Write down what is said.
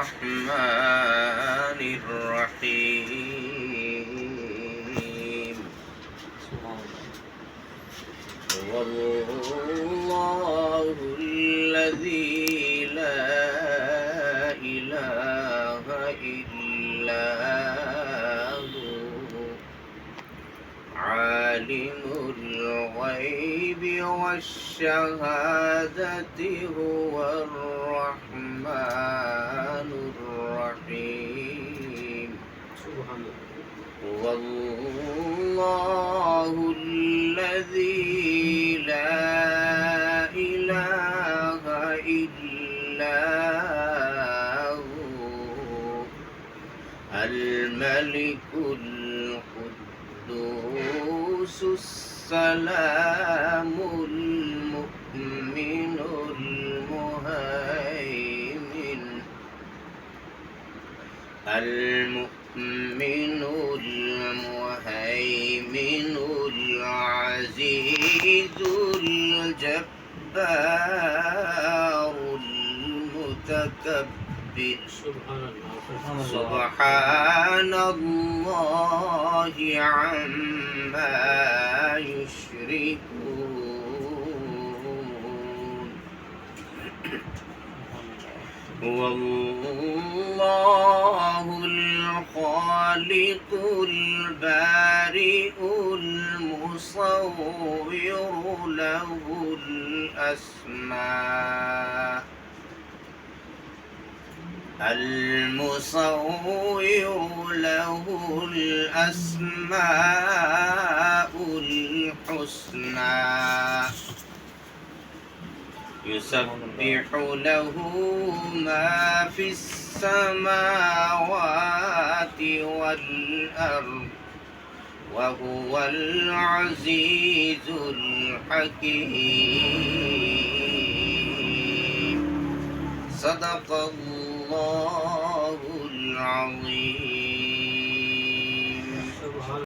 الرحمن الرحيم هو الله الذي لا إله إلا هو عالم الغيب والشهادة هو الرحمن الرحيم هو الله الذي لا إله إلا هو الملك القدوس السلام المؤمن المهيمن العزيز الجبار المتكبر سبحان الله عما يشركون هو الله الخالق البارئ المصور له الأسماء الحسنى يسبح له ما في السماوات والأرض وهو العزيز الحكيم صدق الله العظيم